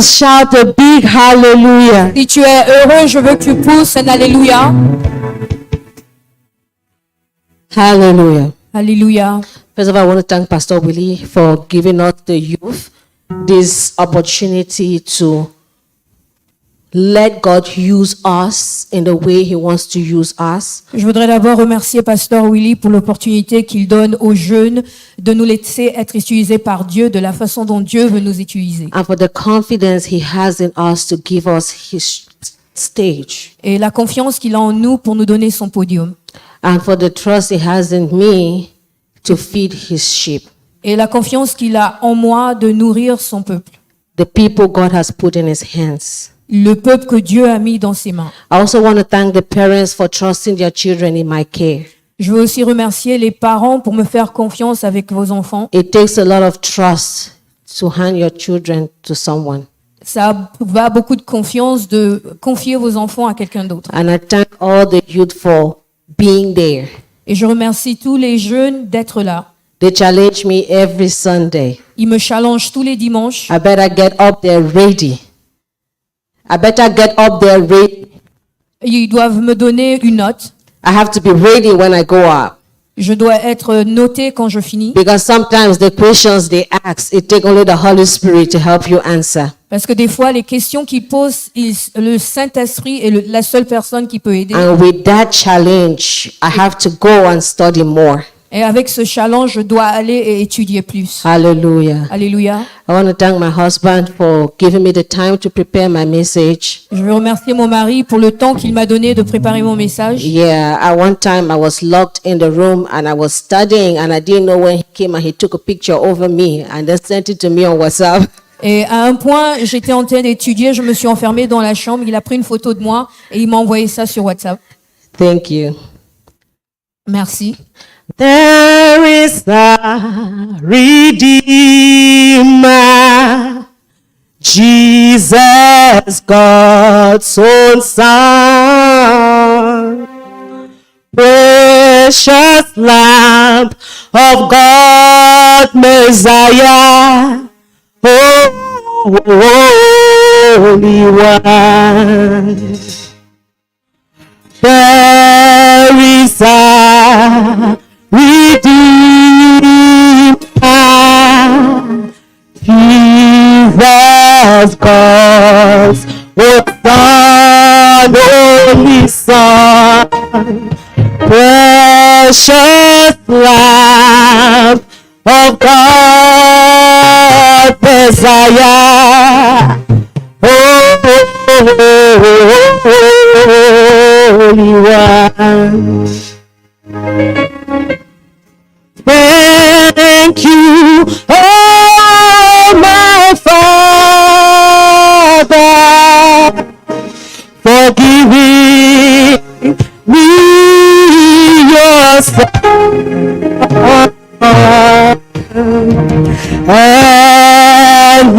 shout a big hallelujah. Si tu es heureux, je veux que tu pousses un alléluia. Hallelujah. Alléluia. First of all, I want to thank Pastor Willie for giving us the youth this opportunity to let God use us in the way He wants to use us. Je voudrais d'abord remercier Pasteur Willie pour l'opportunité qu'il donne aux jeunes de nous laisser être utilisés par Dieu de la façon dont Dieu veut nous utiliser. And for the confidence He has in us to give us His stage. Et la confiance qu'il a en nous pour nous donner son podium. And for the trust He has in me to feed His sheep. Et la confiance qu'il a en moi de nourrir son peuple. The people God has put in His hands. Le peuple que Dieu a mis dans ses mains. I also want to thank the parents for trusting their children in my care. Je veux aussi remercier les parents pour me faire confiance avec vos enfants. It takes a lot of trust to hand your children to someone. Ça va beaucoup de confiance de confier vos enfants à quelqu'un d'autre. And I thank all the youth for being there. Et je remercie tous les jeunes d'être là. They challenge me every Sunday. Ils me challengent tous les dimanches. I better get up there ready. I better get up there ready. Ils doivent me donner une note. I have to be ready when I go up. Je dois être noté quand je finis. Because sometimes the questions they ask, it takes only the Holy Spirit to help you answer. Parce que des fois, les questions qu'ils posent, le Saint-Esprit est la seule personne qui peut aider. And with that challenge, I have to go and study more. Et avec ce challenge, je dois aller et étudier plus. Hallelujah. Alléluia. I want to thank my husband for giving me the time to prepare my message. Je veux remercier mon mari pour le temps qu'il m'a donné de préparer mon message. Yeah, at one time I was locked in the room and I was studying and I didn't know when he came and he took a picture over me and then sent it to me on WhatsApp. Et à un point, j'étais en train d'étudier, je me suis enfermée dans la chambre, il a pris une photo de moi et il m'a envoyé ça sur WhatsApp. Thank you. Merci. There is a Redeemer, Jesus, God's own Son, precious Lamb of God, Messiah, Holy One. There is a Redeemer, Jesus, God's one only Son, precious Lamb of God, Messiah, Holy One. Thank you, oh my Father, for giving me your Son and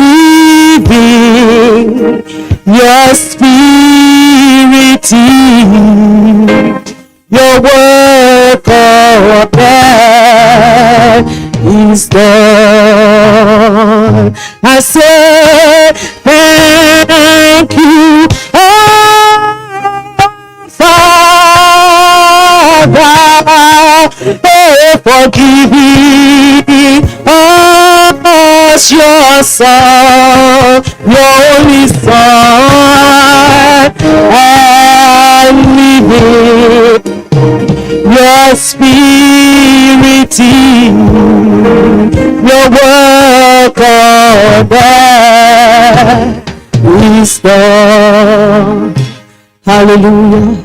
leaving your Spirit in your work of love is done. I say thank you, oh Father, for giving us your Son, your only Son, and living your Spirit in your work of wisdom. Hallelujah.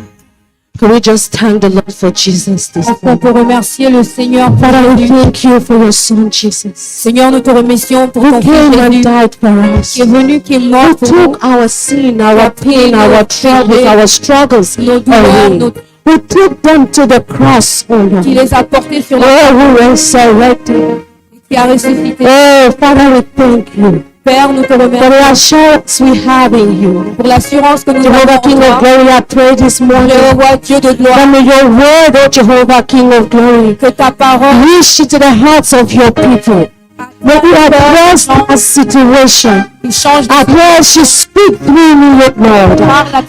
Can we just thank the Lord for Jesus this On morning? peut remercier le Seigneur pour Father, we Jésus. thank you for your Son, Jesus. Seigneur, nous te remercions pour Who ton fils came and Jésus died for us. qui est venu, qui est mort Who pour nous. took our sin, our pain, our troubles, our struggles Nos douleurs, away. nos- Who took them to the cross, oh Lord. qui les a portés sur la Oh, who resurrected. qui a ressuscité. Oh, Father, we thank you Père, nous te for the remercions assurance we have in you. pour l'assurance que nous Jehovah, avons en King of toi. glory, I pray this morning. Jéhovah, Dieu de gloire, That may your word, oh Jehovah, King of glory, que ta parole reach into the hearts of your people. May we address our situation Il change de I pray she speak through me, Lord.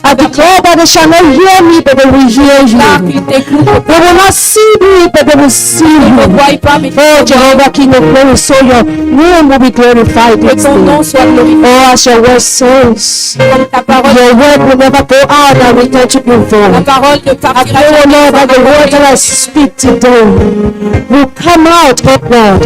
I declare that they shall not hear me, but they will hear parle, you. qu'il t'écoute. They will not see me, but they will see Ne you. voie pas, mais Oh, Jehovah, King of glory, so your name will be glorified. que this ton day. nom soit glorifié. Oh, as your word says, Comme ta parole, your word will never go out and return to you ta void. parole ne I partira pray, oh jamais Lord, that the word that I speak today will come out, oh Lord.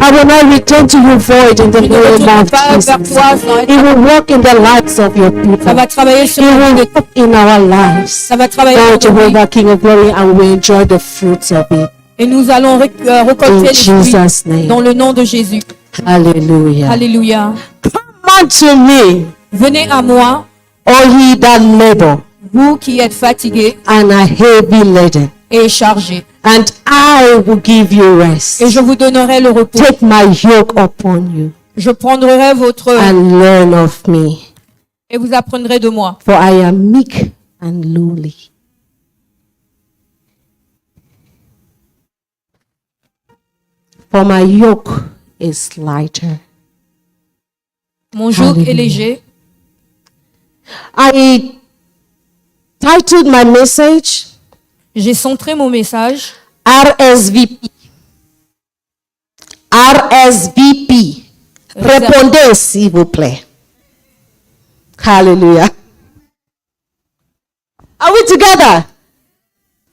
I will not return to you void in the Il ne name retourne of pas vers Jesus. toi sans It être. will work in the lives of your people. Ça va travailler It sur la vie will de- work in our lives. Ça va travailler Oh, sur nos vies. Jehovah, King of glory, and we enjoy the fruits of it. Et nous allons récolter In les fruits Jesus' name. dans le nom de Jésus. Hallelujah. Alléluia. Come unto me, Venez à moi, all ye that labor vous qui êtes fatigués and are heavy laden, et chargés, and I will give you rest. et je vous donnerai le repos. Take my yoke upon you Je prendrai votre and learn of me, et vous apprendrez de moi, for I am meek and lowly. For my yoke is lighter. mon joug est Alléluia. léger. I titled my message J'ai centré mon message RSVP. RSVP. Répondez, s'il vous plaît. Hallelujah. Are we together?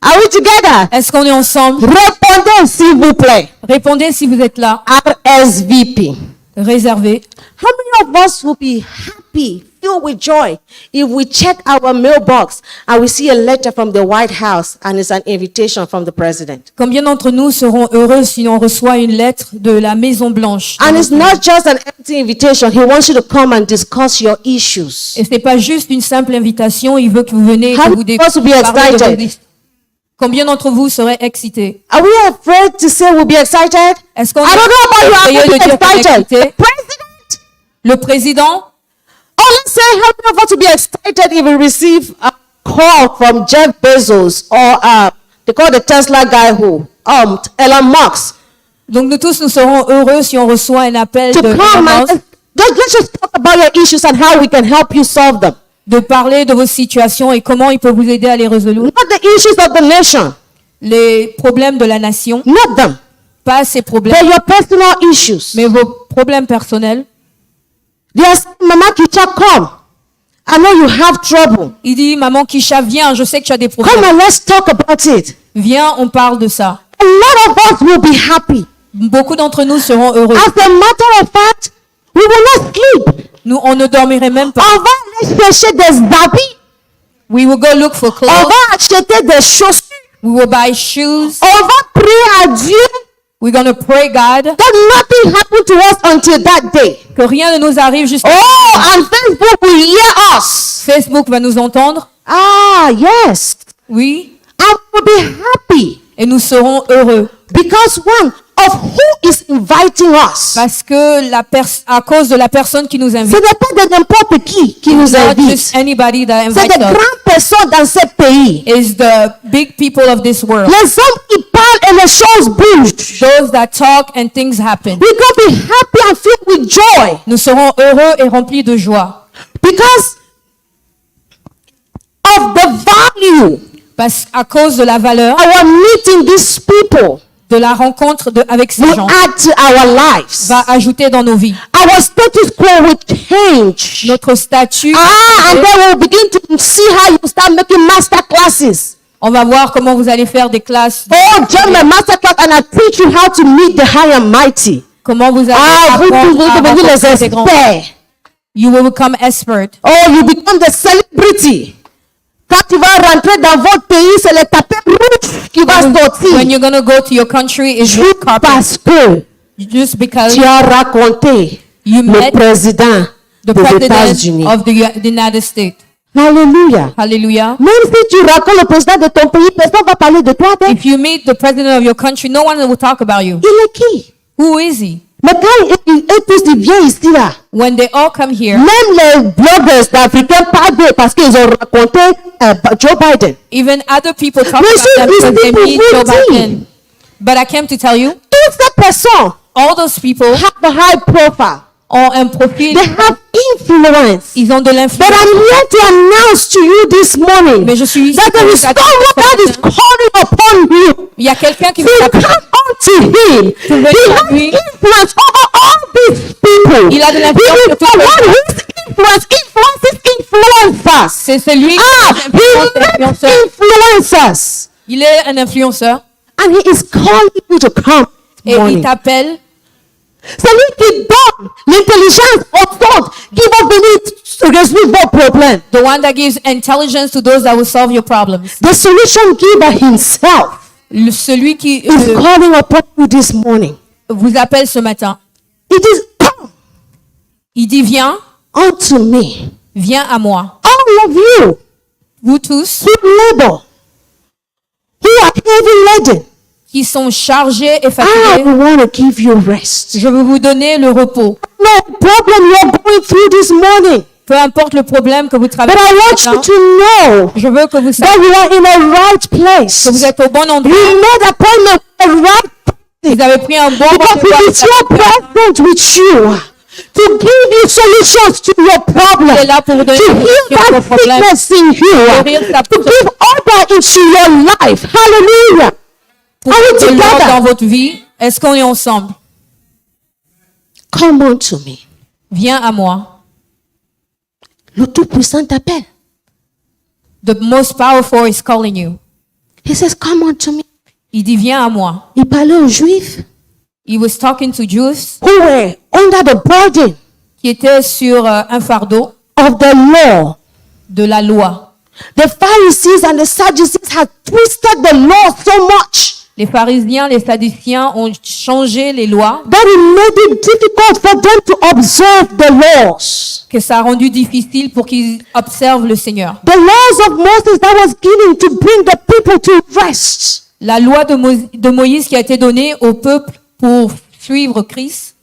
Are we together? Est-ce qu'on est ensemble? Répondez, s'il vous plaît. Répondez si vous êtes là. RSVP. Réservé. How many of us will be happy, filled with joy, if we check our mailbox and we see a letter from the White House and it's an invitation from the president? Combien d'entre nous seront heureux si on reçoit une lettre de la Maison Blanche? And it's not just an empty invitation. He wants you to come and discuss your issues. Et ce n'est pas juste une simple invitation, il veut que vous venez et How que vous many of us will be parlez de vos excited? histoires. Combien d'entre vous seraient excités? Are we afraid to say we'll be excited? Est-ce qu'on I don't know about you. Essayez I'm de dire qu'on est excited. excité. President? Le président? Oh, let's say how many of us will be excited if we receive a call from Jeff Bezos or they call the Tesla guy who Elon Musk Donc nous tous, nous serons heureux si on reçoit un appel to de come Elon Musk, and let's just talk about your issues and how we can help you solve them. de parler de vos situations et comment il peut vous aider à les résoudre. Not the issues of the nation, Les problèmes de la nation, not them, pas ces problèmes, but your personal issues. mais vos problèmes personnels. There's Mama Kicha, come. I know you have trouble. Il dit, maman Kisha, viens, je sais que tu as des Come problèmes. and let's talk about it. Viens, on parle de ça. A lot of us will be happy. Beaucoup d'entre nous seront heureux. As a matter of fact, we will not sleep. Nous, on ne dormirait même pas. On va aller chercher des habits. We will go look for On clothes. va acheter des chaussures. We will buy shoes. On va prier à Dieu We're going to pray God that nothing happened to us until that day. que rien ne nous arrive jusqu'à Oh, and Facebook will hear us. Facebook va nous entendre. Ah, yes. Oui. And we'll be happy. Et nous serons heureux. Because one, of who is inviting us. Parce que à cause de la personne qui nous Ce invite. n'est pas de n'importe qui nous Not invite. just anybody that C'est invites des us. grandes personnes dans ce pays. Is the big people of this world. Les hommes qui parlent et les choses bougent. Those that talk and things happen. We're going to be happy and filled with joy. Nous serons heureux et remplis de joie. Because of the value Parce à cause de la valeur our meeting these people de la rencontre avec ces will gens add to our lives. va ajouter dans nos vies. Our status quo will change. Notre statut, And then we'll begin to see how you start making master classes. on va voir comment vous allez faire des classes, Oh, join my master class and I teach you how to meet the high and mighty. comment vous allez Vous apprendre à devenez les rencontrer des grands. experts. You will become expert. Oh, you become the celebrity. Quand tu vas rentrer dans votre pays, c'est le tapis rouge qui va When sortir. you're going to go to your country, is red carpet. Parce que Just because tu as raconté you le met président the des president États-Unis. of the United States. Alléluia. Hallelujah. Même si tu racontes le président de ton pays, personne va parler de toi. Ben, If you meet the president of your country, no one will talk about you. il est qui? Who is he? Mais quand eux tous ils viennent ici là, When they all come here, même les blogueurs d'Africains parlent d'eux parce qu'ils ont raconté Joe Biden. even other people talk Mais about them je because they dis meet pour Joe vous dire. Biden. But I came to tell you, Toutes ces personnes all those people have a high profile. ont un profil, They have influence. ils ont de But l'influence. I'm here to announce to you this morning Mais je suis ici that pour there is vous annoncer someone that is ce matin. calling upon you Il y a quelqu'un qui to vous come appelle. unto him. venir He à has lui. influence over all these people. Il a de He l'influence is sur the tout le one monde. whose influences. C'est celui qui He makes influenceur. influencers. Il est un influenceur And he is calling you to come this et il morning. t'appelle. Celui qui donne l'intelligence aux autres, qui va venir to résoudre vos problèmes. The one that gives intelligence to those that will solve your problems. The solution giver himself Celui qui is calling upon you this morning. vous appelle ce matin. It is come Il dit, viens, unto me, viens à moi. all of you Vous tous who labor, who are heavy laden. qui sont chargés et I fatigués, want to give you rest. je veux vous donner le repos. No problem you're going through this morning, Peu importe le problème que vous but traversez I want ce you matin, to know je veux que vous that sachiez you are in a right place. que vous êtes au bon endroit. You made appointment at the right place Vous avez pris un bon because rendez-vous it avec is la your personne. presence with you to give you solutions to your problem, Il est là pour vous donner to des heal solutions à that vos problèmes, sickness in you, guérir sa to give order into your life. Hallelujah. pour Are we de l'ordre together? dans votre vie. Est-ce qu'on est ensemble? Come on to me. Viens à moi. Le Tout-Puissant t'appelle. The most powerful is calling you. He says, come on to me. Il dit, viens à moi. Il parlait aux Juifs He was talking to Jews who were under the burden qui étaient sur un fardeau of the law. de la loi. The Pharisees and the Sadducees had twisted the law so much Les pharisiens, les sadduciens ont changé les lois, that it made it difficult for them to observe the laws. que ça a rendu difficile pour qu'ils observent le Seigneur. The laws of Moses that was given to bring the people to rest. La loi de Moïse qui a été donnée au peuple pour suivre Christ,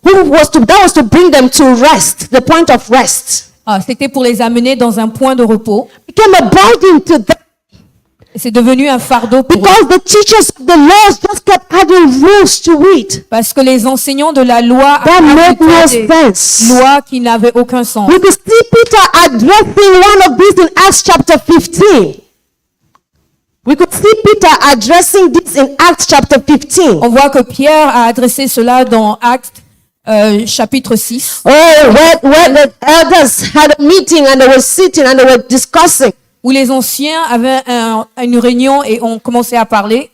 That was to bring them to rest, the point of rest. c'était pour les amener dans un point de repos. Became a burden to them C'est devenu un fardeau pour eux. because the teachers of the laws just kept adding rules to it. Parce que les enseignants de la loi That made no ajoutaient des sense. lois qui n'avaient aucun sens. We could see Peter addressing one of these in Acts chapter 15. We could see Peter addressing this in Acts chapter 15. On voit que Pierre a adressé cela dans Actes chapitre 6, Oh, where the elders had a meeting and they were sitting and they were discussing où les anciens avaient une réunion et ont commencé à parler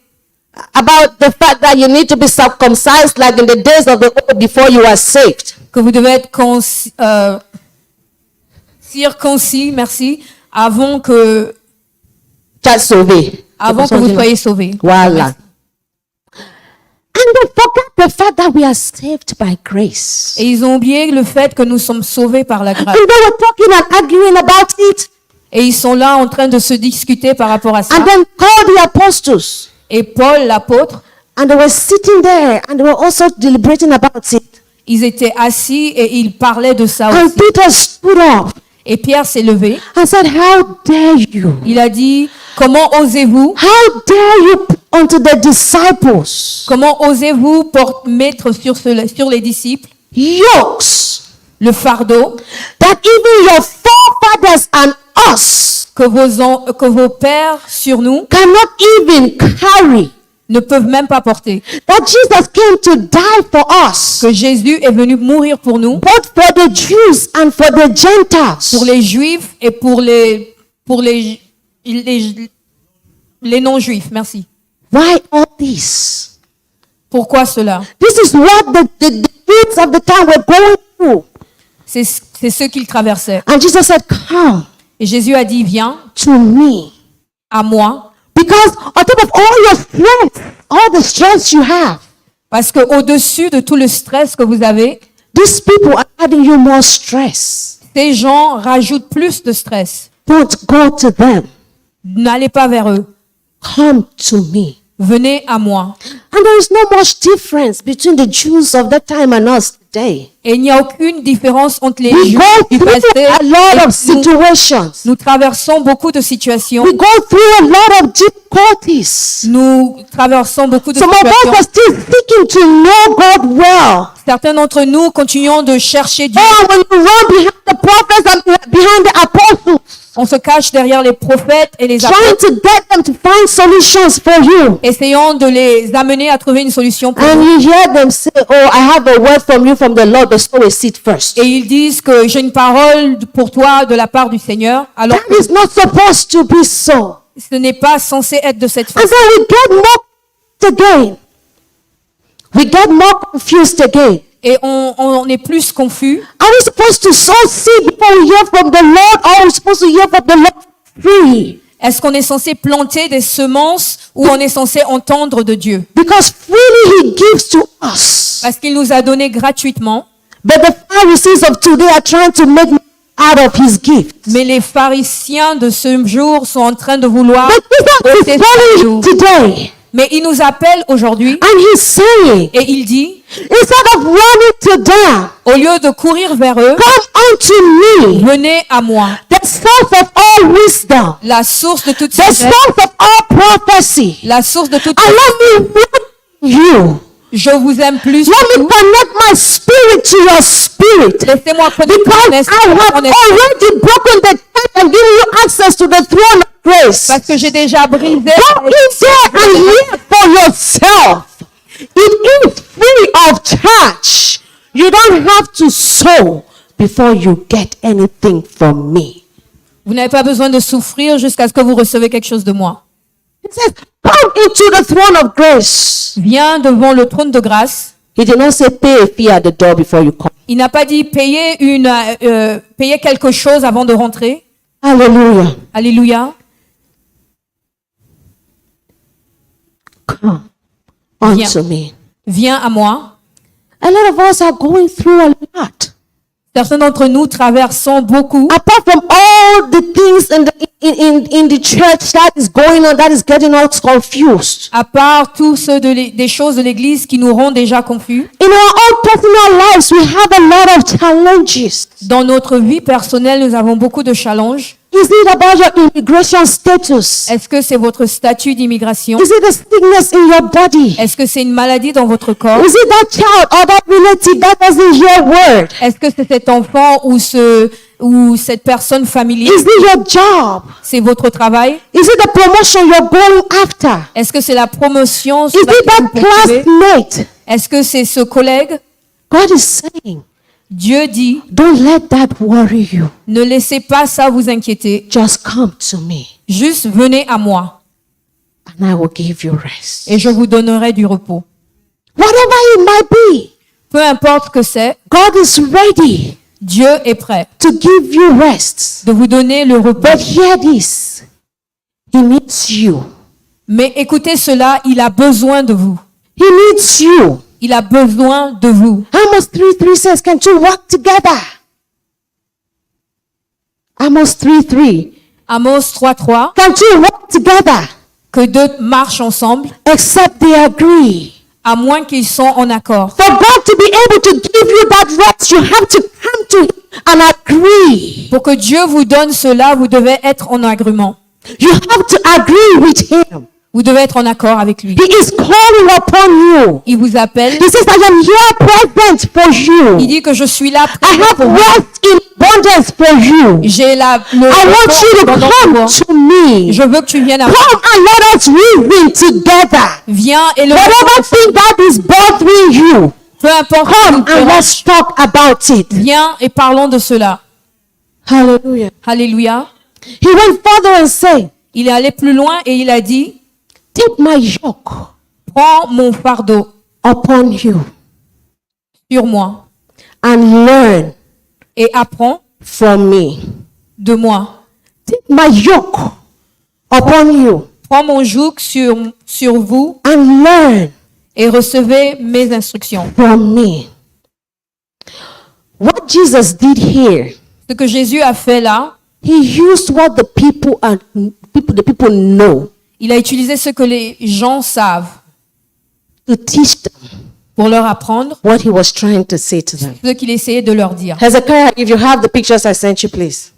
about the fact that you need to be circumcised like in the days of the old before you are saved. que vous devez être circoncis, merci, avant que Just sauvé. vous soyez sauvés. Voila. And they forget the fact that we are saved by grace. Et ils ont oublié le fait que nous sommes sauvés par la grâce. And they were talking and arguing about it. Et ils sont là en train de se discuter par rapport à ça. And then called the apostles. Et Paul, l'apôtre, And they were sitting there and they were also deliberating about it. ils étaient assis et ils parlaient de ça And aussi. Peter stood up Et Pierre s'est levé. and said, how dare you? Il a dit, comment osez-vous, How dare you unto the disciples comment osez-vous mettre sur les disciples yokes le fardeau that even your forefathers and us que vos pères sur nous cannot even carry? ne peuvent même pas porter. That Jesus came to die for us, Que Jésus est venu mourir pour nous, both for the Jews and for the pour Gentiles. les Juifs et pour les non-Juifs. Merci. Why all this? Pourquoi cela? This is what the youths of the time were going through. C'est ce qu'ils traversaient. And Jesus said, come Et Jésus a dit, viens to me. à moi, Because on top of all your strength, all the strength you have, parce que au-dessus de tout le stress que vous avez, these people are adding you more stress. ces gens rajoutent plus de stress. Don't go to them. N'allez pas vers eux. Come to me. Venez à moi. And there is no much difference between the Jews of that time and us today. Et il n'y a aucune différence entre les We jours go du through passé a lot of et nous. situations. Nous traversons beaucoup de situations. We go through a lot of difficulties. Nous traversons beaucoup de Some of us situations. are still seeking to know God well. Certains d'entre nous continuons de chercher Dieu. Oh, when you run behind the prophets and behind the apostles, On se cache derrière les prophètes et les trying apôtres, to get them to find solutions for you. essayant de les amener à trouver une solution pour And nous. you hear them say, oh, I have a word from you from the Lord, but sow a seed first. Et ils disent que j'ai une parole pour toi de la part du Seigneur, alors That is not supposed to be so. que ce n'est pas censé être de cette And façon. so we get more again. We get more confused again. Et on est plus confus. Are we supposed to sow seed before we hear from the Lord, or are we supposed to hear from the Lord free? Est-ce qu'on est censé planter des semences ou on est censé entendre de Dieu? Because freely He gives to us. Parce qu'il nous a donné gratuitement. But the Pharisees of today are trying to make out of His gift. Mais les pharisiens de ce jour sont en train de vouloir But Jesus ôter is ce calling cadeau. today, Mais il nous appelle aujourd'hui and He's saying, et il dit, instead of running to them, au lieu de courir vers eux, come unto me, venez à moi, the source of all wisdom, la source de toute the sagesse, source of all prophecy, la source de toute and let me win you. je vous aime plus Let que me tout. connect my spirit to your spirit. Laissez-moi connecter Because mon I esprit have à mon esprit. already broken the chain and given you access to the throne of grace. Parce que j'ai déjà brisé. Go in there and hear for yourself. It is free of charge. You don't have to sow before you get anything from me. Vous n'avez pas besoin de souffrir jusqu'à ce que vous recevez quelque chose de moi. It says, come into the throne of grace. Viens devant le trône de grâce. He did not say pay a fee at the door before you come. Il n'a pas dit payer quelque chose avant de rentrer. Hallelujah. Alléluia. Come unto me. Viens à moi. A lot of us are going through a lot. Certains d'entre nous traversons beaucoup. Apart from all the things in the church that is going on, that is getting us confused. À part tous ceux des choses de l'Église qui nous rendent déjà confus. In our own personal lives, we have a lot of challenges. Dans notre vie personnelle, nous avons beaucoup de challenges. Is it about your immigration status? Est-ce que c'est votre statut d'immigration? Is it a sickness in your body? Est-ce que c'est une maladie dans votre corps? Is it that child or that relative that doesn't hear word? Est-ce que c'est cet enfant ou cette personne familière? Is it your job? C'est votre travail? Is it the promotion you're going after? Est-ce que c'est la promotion Is sur it laquelle that vous poursuivez? classmate? Est-ce que c'est ce collègue? God is saying, Dieu dit, don't let that worry you. ne laissez pas ça vous inquiéter. Just come to me Juste venez à moi and I will give you rest. et je vous donnerai du repos. Whatever it might be, Peu importe ce que c'est, God is ready Dieu est prêt to give you rest. de vous donner le repos. But hear this. He needs you. Mais écoutez cela, il a besoin de vous. He needs you. Il a besoin de vous. Amos 3:3 says, can two work together? Amos 3:3. Amos 3:3, Can two work together que deux marchent ensemble, except they agree? à moins qu'ils soient en accord. For God to be able to give you that rest, you have to come to Him and agree. Pour que Dieu vous donne cela, vous devez être en agrément. You have to agree with Him. Vous devez être en accord avec lui. He is calling upon you. Il vous appelle. He says, I am here present for Il you. dit que je suis là I présent have pour vous. rest in abundance for you. J'ai le I want you to repos dans come votre voix. to me. Je veux que tu viennes à moi. Come and let us reason together. Viens et le Whatever thing that is bothering you, peu importe ce come qui and te dérange, let's talk about it. viens et parlons de cela. Hallelujah. Alléluia. He went further and said, Il est allé plus loin et il a dit, take my yoke prends mon fardeau upon you sur moi and learn et apprends from me. de moi. Take my yoke upon you Prends mon joug sur vous and learn et recevez mes instructions. from me. What Jesus did here, Ce que Jésus a fait là, He used what the people know il a utilisé ce que les gens savent to teach them pour leur apprendre what he was trying to say to them. ce qu'il essayait de leur dire. Hezekiah, if you have the pictures I sent you, please.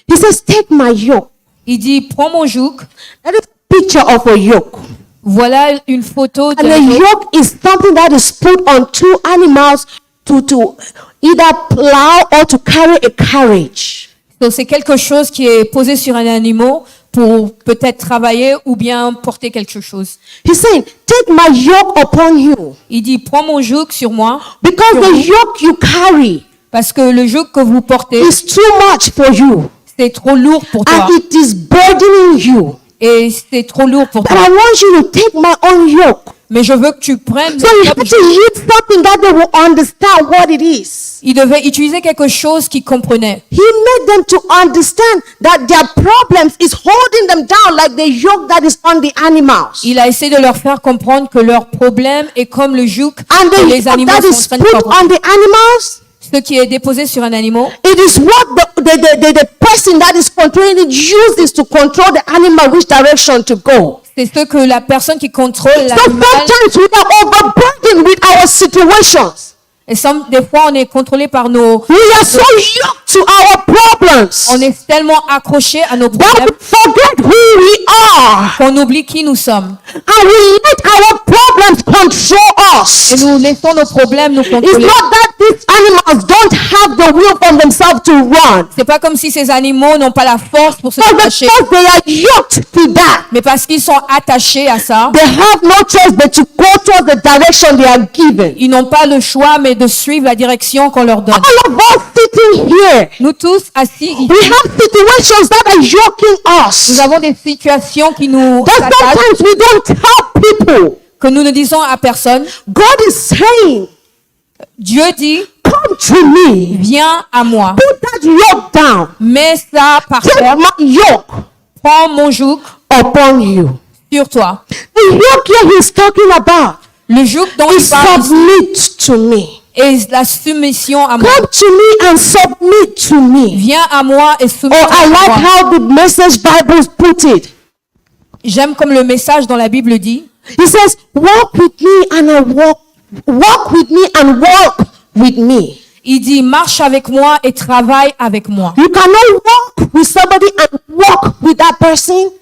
He says, take my yoke. Il dit, prends mon joug. That is a picture of a yoke. Voilà une photo And d'un a joug. yoke is something that is put on two animals to either plow or to carry a carriage. Donc, c'est quelque chose qui est posé sur un animal pour peut-être travailler ou bien porter quelque chose. He's saying, take my yoke upon you. Il dit, prends mon joug sur moi, Because the yoke you carry parce que le joug que vous portez, is too much for you. c'est trop lourd pour toi. And it is burdening you. Et c'est trop lourd pour But toi. I want you to take my own yoke. Mais je veux que tu prennes... So you have to use something that they will understand what it is. Il devait utiliser quelque chose qu'ils comprenaient. He made them to understand that their problems is holding them down like the yoke that is on the animals. Il a essayé de leur faire comprendre que leur problème est comme le joug And que the les yoke animaux that sont is en train de put porter. on the animals, Ce qui est déposé sur un animal, it is what the person that is controlling it uses to control the animal which direction to go. c'est ce que la personne qui contrôle So l'animal. sometimes we are overburdened with our situations. Et des fois, on est contrôlé par nos... We are so yoked to our problems On est tellement accroché à nos that problèmes we forget who we are. qu'on oublie qui nous sommes. And we let our problems control us. Et nous laissons nos problèmes nous It's contrôler. not that these animals don't have the will from themselves to run. C'est pas comme si ces animaux n'ont pas la force pour se But détacher. because they are yoked to that, Mais parce qu'ils sont attachés à ça, they have no choice but to go towards the direction they are given. ils n'ont pas le choix mais de suivre la direction qu'on leur donne. All of us sitting here, Nous tous assis ici, we have situations that are yoking us. nous avons des situations qui nous That attachent, sometimes we don't tell people. que nous ne disons à personne. God is saying, Dieu dit, come to me. viens à moi. Put that yoke down. Mets ça par Take terre. my yoke Prends mon joug upon you. sur toi. The yoke here he's talking about Le joug dont il is parle submit to me. est la soumission à moi. Come to me and submit to me. Viens à moi et Oh, soumets-toi I à like moi. how the Message Bible put it. J'aime comme le message dans la Bible dit, He says, walk with me and I walk with me and walk with me. il dit, marche avec moi et travaille avec moi. You cannot walk with somebody and walk with that person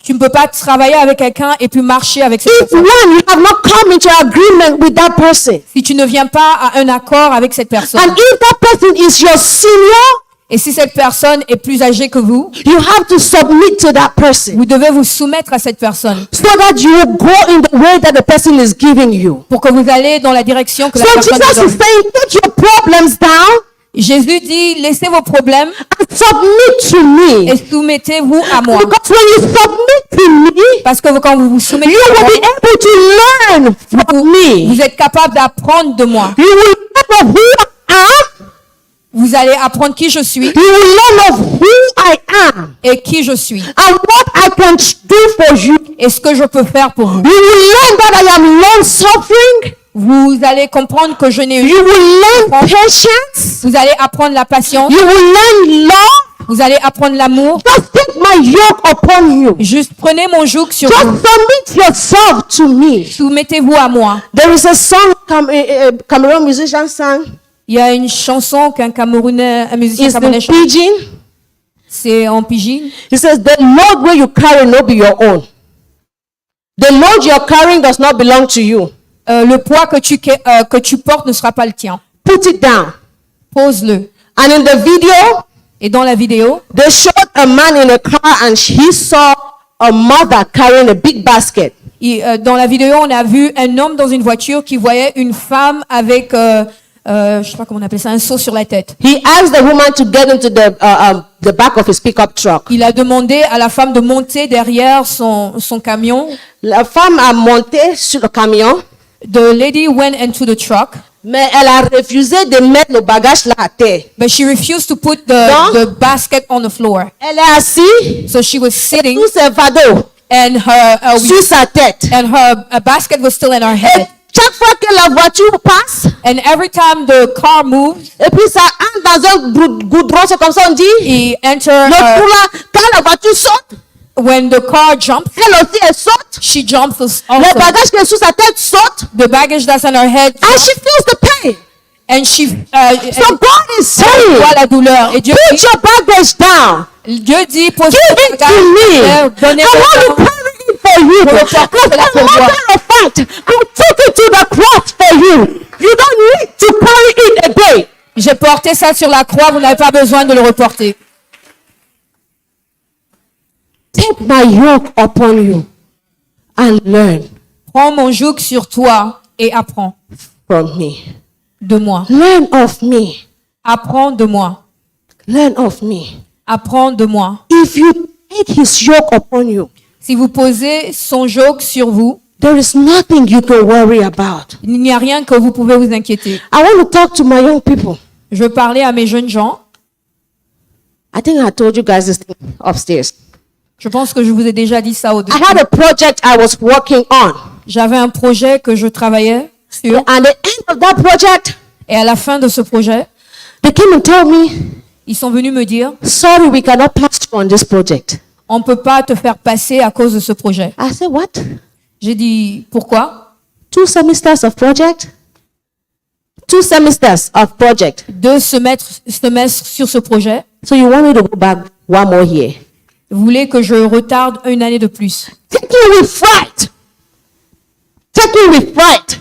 Tu ne peux pas travailler avec quelqu'un et puis marcher avec cette if personne. one, you have not come into agreement with that person. Si tu ne viens pas à un accord avec cette personne. And if that person is your senior, Et si cette personne est plus âgée que vous, you have to submit to that person vous devez vous soumettre à cette personne so that you will go in the way that the person is giving you. pour que vous allez dans la direction que la So personne Jesus vous is donne. saying, take your problems down Jésus dit, laissez vos problèmes and submit to me. et soumettez-vous à moi. Because when you submit to me, Parce que quand vous vous soumettez you à will moi, be able to learn from me. vous êtes capable d'apprendre de moi. You will learn of who I am. Vous allez apprendre qui je suis You will learn of who I am et qui je suis and what I can do for you. et ce que je peux faire pour vous. You will learn that I am long suffering. Vous allez comprendre que je n'ai eu. You will learn patience. Vous allez apprendre la patience. You will learn love. Vous allez apprendre l'amour. Just take my yoke upon you. Juste prenez mon joug sur Just vous. submit yourself to me. Soumettez-vous à moi. There is a song Cameroon musician sang. Il y a une chanson qu'un Camerounais, un musicien It's camerounais in chante. pidgin. C'est en pidgin. He says, the load where you carry no be your own. The load you're carrying does not belong to you. Le poids que tu portes ne sera pas le tien. Put it down. Pose-le. And in the video, Et dans la vidéo, they showed a man in a car and he saw a mother carrying a big basket. dans la vidéo, on a vu un homme dans une voiture qui voyait une femme avec, je sais pas comment on appelle ça, un seau sur la tête. He asked the woman to get into the back of his pickup truck. Il a demandé à la femme de monter derrière son camion. La femme a monté sur le camion, The lady went into the truck, mais elle a refusé de mettre le bagage là à terre. but she refused to put Non. the basket on the floor. Elle est assise So she was sitting, sous ses fardeaux, and her sur sa tête. basket was still in her Et head. chaque fois que la voiture passe, And every time the car moves, et puis ça entre dans un goudron, c'est comme ça on dit. he enter Le trou là, quand la voiture saute, when the car jumps, Elle aussi, elle saute. she jumps Le also. bagage qui est sous sa tête saute. The baggage that's on her head, And she feels the pain. and she So elle God is saying, voit la douleur. Et Dieu put your baggage down. dit, pose Give ton it to me. bagage, I donnez-le want to carry it for you. Pour le porter, As c'est la a pour moi. matter of fact, I took it to the cross for you. You don't need to carry it again. J'ai porté ça sur la croix, vous n'avez pas besoin de le reporter. Take my yoke upon you and learn Prends mon joug sur toi et apprends from me. de moi. Learn of me. Apprends de moi. Learn of me. Apprends de moi. If you take his yoke upon you, Si vous posez son joug sur vous, there is nothing you can worry about. il n'y a rien que vous pouvez vous inquiéter. I want to talk to my young people. Je veux parler à mes jeunes gens. I think I told you guys this thing upstairs. Je pense que je vous ai déjà dit ça I au-dessus. had a project I was working on. J'avais un projet que je travaillais sur. And at the end of that project, Et à la fin de ce projet, they came and told me, ils sont venus me dire, sorry, we cannot pass you on this project. on ne peut pas te faire passer à cause de ce projet. I said, what? J'ai dit, pourquoi? 2 semesters of project? 2 semesters of project. 2 semestres sur ce projet. So you want me to go back 1 more year? Vous voulez que je retarde une année de plus? Take me with fright. Take me with fright.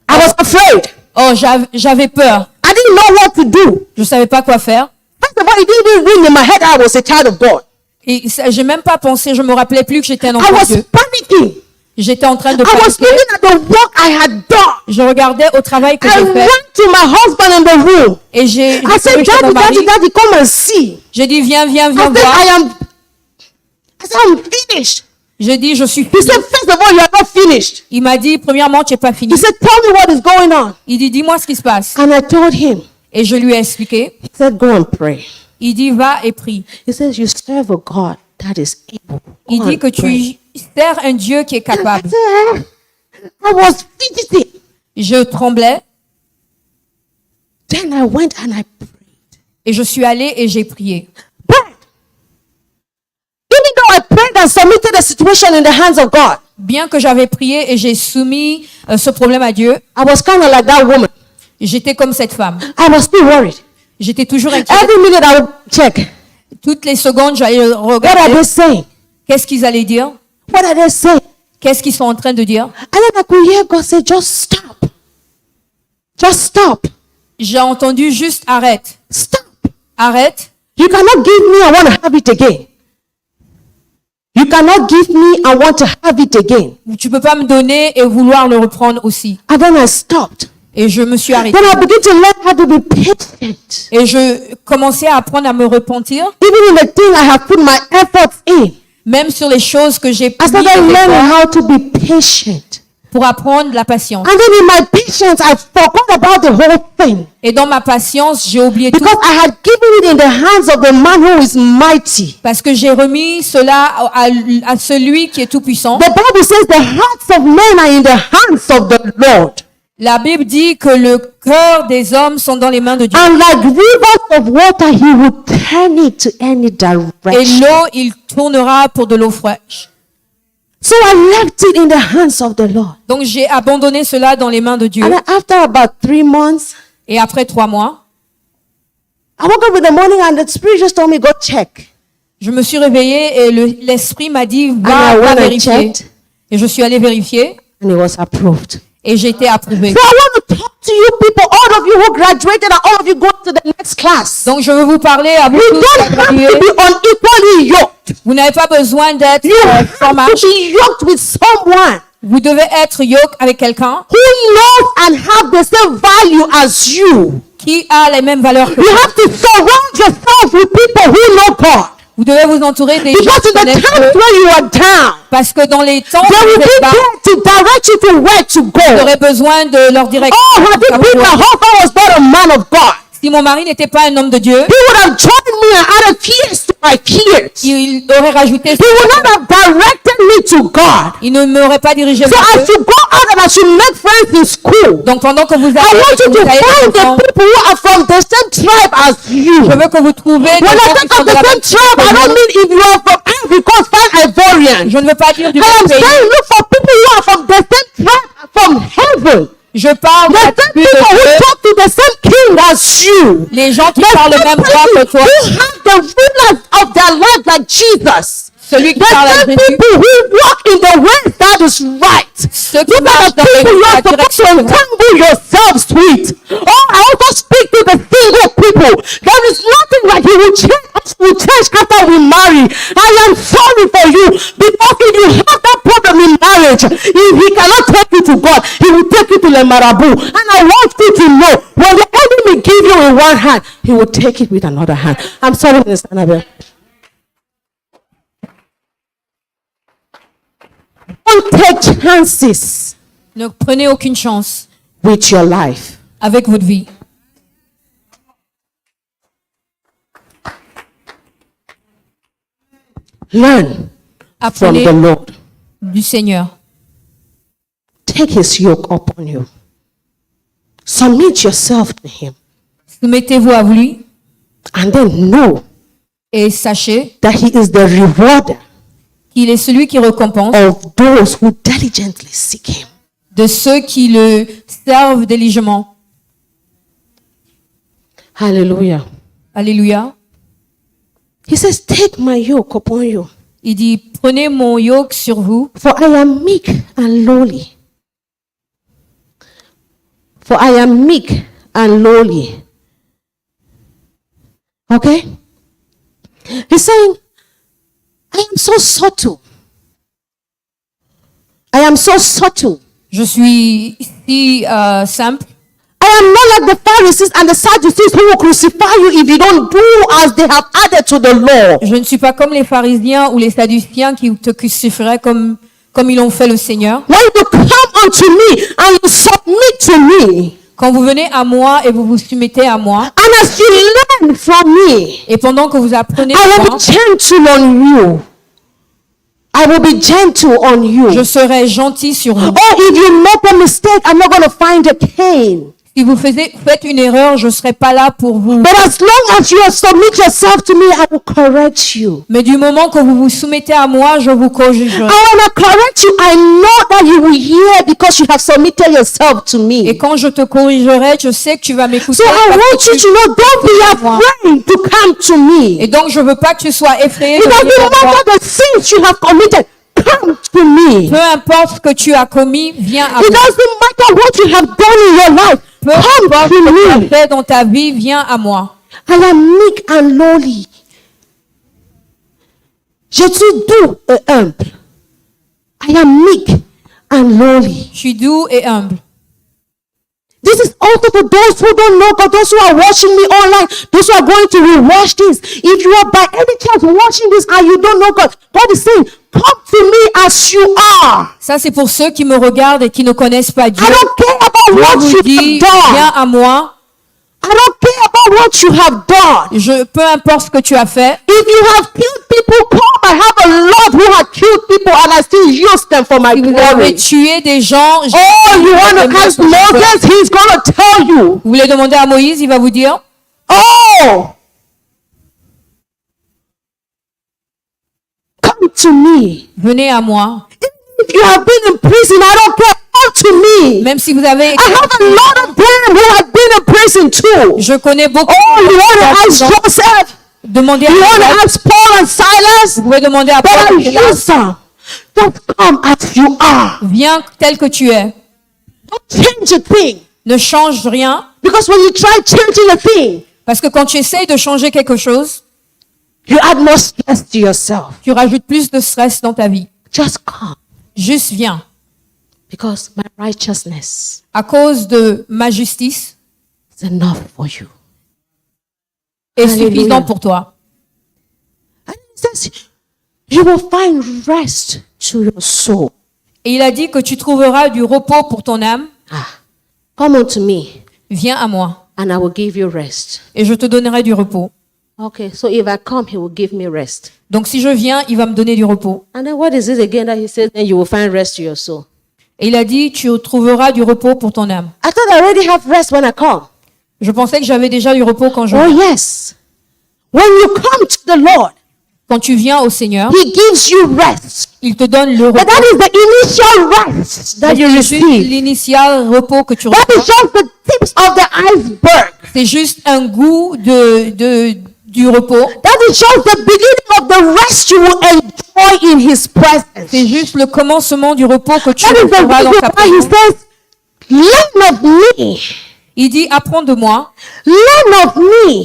I was afraid. Oh, j'avais peur. I didn't know what to do. Je savais pas quoi faire. First of all, it didn't ring in my head I was a child of God. Et j'ai même pas pensé, je me rappelais plus que j'étais un I enfant de was Dieu. panicking. J'étais en train de I was paniquer. looking at the work I had done. Je regardais au travail que I j'ai fait went to my husband in the room. et j'ai I said, couru chez mon mari. Daddy, come and see. J'ai dit, viens I said, voir. I said, I'm finished. J'ai dit, je suis He fini. said, first of all, you are not finished. Il m'a dit, premièrement, tu n'es pas fini. He said, tell me what is going on. Il dit, dis-moi ce qui se passe. And I told him. Et je lui ai expliqué. He said, go and pray. Il dit, va et prie. He says, you serve a God that is able. Il Go dit and que pray. tu sers un Dieu qui est I capable. said, I was fidgeting. Je tremblais Then I went and I prayed. et je suis allée et j'ai prié. But even though I prayed and submitted the situation in the hands of God, Bien que j'avais prié et j'ai soumis ce problème à Dieu, I was kind of like that woman. j'étais comme cette femme. I was still worried. J'étais toujours inquiète. Every minute I would check. Toutes les secondes, j'allais What are regarder. they saying? Qu'est-ce qu'ils allaient dire? What are they saying? Qu'est-ce qu'ils sont en train de dire? And then I could hear God say, just stop. Just stop. J'ai entendu juste arrête. Stop. Arrête. You cannot give me and want to have it again. You cannot give me and want to have it again. Tu peux pas me donner et vouloir le reprendre aussi. And then I stopped. Et je me suis arrêtée. Then I began to learn how to be patient. Et je commençais à apprendre à me repentir, Even in the thing I have put my efforts in. même sur les choses que j'ai I mis started des learning efforts how to be patient. pour apprendre la patience. And then in my patience, I forgot about the whole thing. Et dans ma patience, j'ai oublié tout Because I had given it in the hands of the man who is mighty. parce que j'ai remis cela à celui qui est tout puissant. The Bible says the hearts of men are in the hands of the Lord. La Bible dit que le cœur des hommes sont dans les mains de Dieu. And like rivers of water, he will turn it to any Et direction. l'eau, il tournera pour de l'eau fraîche. So I left it in the hands of the Lord. Donc j'ai abandonné cela dans les mains de Dieu. And then after about 3 months, Et après 3 mois, I woke up in the morning and the Spirit just told me, go check. je me suis réveillée et l'esprit m'a dit, And I va went and vérifier. checked. Et je suis allée vérifier And it was approved. et j'ai été approuvée. So I want to talk to you people, all of you who graduated and all of you go to the next class. Donc je veux vous parler à vous You tous qui don't avez have gradué. to be unequally yoked. Vous n'avez pas besoin d'être You have sans to marche. be yoked with someone Vous devez être yoke avec quelqu'un who knows and have the same value as you. qui a les mêmes valeurs que You vous. have to surround yourself with people who know God. Vous devez vous entourer des gens Because qui in the connaissent times Dieu. where you are down, Parce que dans les temps où they will vous be êtes bas, there to direct you to where to vous go. aurez besoin de leur direction. Oh, have you been the husband was not a man of God? Si mon mari n'était pas un homme de Dieu, he would have joined me and added peers to my peers. il aurait rajouté, He would not have directed me to God. il ne m'aurait pas dirigé So vers as Dieu. you go out and as you make friends in school, Donc pendant que vous I allez, want you vous to allez find enfants, the people who are from the same tribe as you. je veux que vous trouviez des When I gens qui think sont of de the la same même tribe, I don't mean if you are from Ivory Coast, find Ivorian. Je ne veux pas dire du I am même pays. saying look for people who are from the same tribe from heaven. Je parle The same plus people who de talk to the same king as you. les gens qui The parlent le same même droit que people toi. who have the rulers of their life like Jesus. Celui qui The parle à same Jésus. people who walk in the ways that is right. Ceux qui These are marchent the dans people you la are supposed to direction de Dieu. entangle yourselves with. Oh, I also speak to the single people. There is nothing like he will change after we marry. I am sorry for you because if you have that problem in marriage, if he cannot take you to God, he will take you to the marabout. And I want you to know when the enemy give you in one hand, he will take it with another hand. I'm sorry, Mr. Annabelle. Don't take chances Ne prenez aucune chance with your life. avec votre vie. Learn from Apprenez the Lord. du Seigneur. Take his yoke upon you. Submit yourself to him. Soumettez-vous à lui And then know et sachez that he is the rewarder qu'il est celui qui récompense of those who diligently seek him. de ceux qui le servent diligemment. Hallelujah. Alléluia. He says, take my yoke upon you, Il dit, prenez mon yoke sur vous, for I am meek and lowly. For I am meek and lowly. Okay? He's saying, I am so subtle. I am so subtle. je suis si simple. I am not like the Pharisees and the Sadducees who will crucify you if you don't do as they have added to the law. Je ne suis pas comme les pharisiens ou les sadduciens qui te crucifieraient comme ils l'ont fait le Seigneur. When you come unto me and you submit to me, Quand vous venez à moi et vous vous soumettez à moi, and as you learn from me, et pendant que vous apprenez I de will moi, be gentle on you. I will be gentle on you. je serai gentil sur vous. Or if you make a mistake, I'm not going to find a cane. Si vous faites une erreur, je ne serai pas là pour vous. But as long as you submit yourself to me, I will correct you. Mais du moment que vous vous soumettez à moi, je vous corrigerai. And when I correct you, I know that you will hear because you have submitted yourself to me. Et quand je te corrigerai, je sais que tu vas m'écouter. So I parce want que you tu- to know, don't be afraid to come to me. Et donc, je veux pas que tu sois effrayé It de doesn't venir à moi. matter the sins you have committed. Come to me. Peu importe ce que tu as commis, viens à It moi. doesn't matter what you have done in your life. Peu Come importe to ce que tu as me. fait dans ta vie, viens à moi. I am meek and lowly. Je suis doux et humble. I am meek and lowly. Je suis doux et humble. This is also for those who don't know God, those who are watching me online, those who are going to rewatch this. If you are by any chance watching this and you don't know God, God is saying, come to me as you are. Ça, c'est pour ceux qui me regardent et qui ne connaissent pas Dieu. I don't care about Je what vous you dis, have viens done. à moi. I don't care about what you have done. Peu importe ce que tu as fait. If you have killed people, come. I have a lot who have killed people and I still use them for my Si vous avez glory. tué des gens, Oh, you want to ask Moses? He's going to tell you. vous voulez demander à Moïse, il va vous dire, Oh, come to me. venez à moi. If you have been in prison, I don't care. Come to me. Même si vous avez I have a lot of them who have been in prison too. je connais beaucoup. Oh, you want to ask Joseph? Demandez à You want Joseph. to ask Paul and Silas? Vous pouvez demander à But Paul. I use some. Don't come as you are. Viens tel que tu es. Don't change a thing. Ne change rien. Because when you try changing a thing, Parce que quand tu essayes de changer quelque chose, you add more stress to yourself. tu rajoutes plus de stress dans ta vie. Just come. Juste viens. Because my righteousness À cause de ma justice is enough for you. est Alléluia. suffisant pour toi. And it says, you will find rest to your soul. Et il a dit que tu trouveras du repos pour ton âme. Come unto me, Viens à moi. and I will give you rest. et je te donnerai du repos. Okay, so if I come, he will give me rest. Donc si je viens, il va me donner du repos. And then what is it again that he says? Then you will find rest to your soul. Et il a dit, tu trouveras du repos pour ton âme. I thought I already have rest when I come. Je pensais que j'avais déjà du repos quand je Oh viens. yes. When you come to the Lord, Quand tu viens au Seigneur, he gives you rest. il te donne le But repos. that is the initial rest that you C'est juste receive. l'initial repos que tu That is reçois. just the tips of the iceberg. C'est juste un goût du repos. That is just the beginning of the rest you will enjoy in his presence. C'est juste le commencement du repos que tu That is the recevras dans reason ta why he présence. says, learn of me. Il dit, apprends de moi, Learn of me.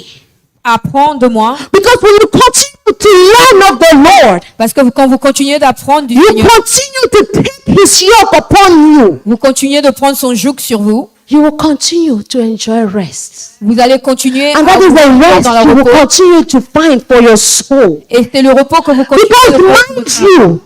apprends de moi. Because when you continue to learn of the Lord, Parce que quand vous continuez d'apprendre du you Seigneur, continue to take his yoke upon you. vous continuez de prendre son joug sur vous, You will continue to enjoy rest. vous allez continuer And à that is vous the retrouver rest dans le you will repos. continue to find for your soul. Et c'est le repos que vous continuez Because de prendre pour mind votre âme. you,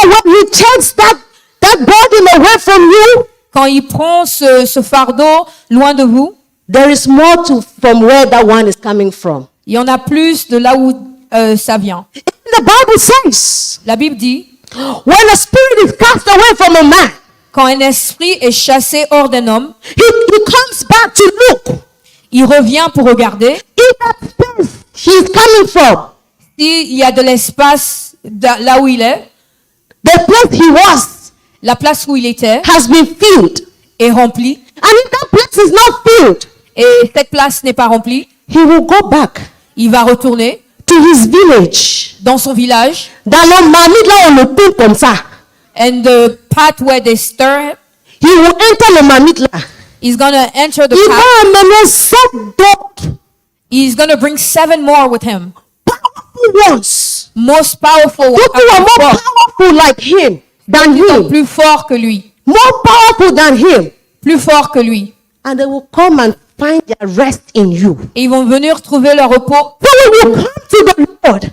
when he takes that burden away from you, Quand il prend ce fardeau loin de vous, there is more to from where that one is coming from. il y en a plus de là où ça vient. The Bible says, La Bible dit, when a spirit is cast away from a man, quand un esprit est chassé hors d'un homme, he comes back to look il revient pour regarder in that space he's coming from, s'il y a de l'espace là où il est, the place he was la place où il était has been filled. est remplie, And if that place is not filled, et cette place n'est pas remplie, he will go back il va retourner to his village. dans son village, Dans le mamie, là, on le pile comme ça. and the path where they stir, He will enter le mamite là. he's gonna enter the Il path. va amener 7 d'autres He's gonna bring 7 more with him, powerful ones. most powerful, Those who are more powerful like him than him. plus forts que lui, More powerful than him. plus forts que lui. And they will come and find their rest in you. Et ils vont venir trouver leur repos. So when you come to the Lord,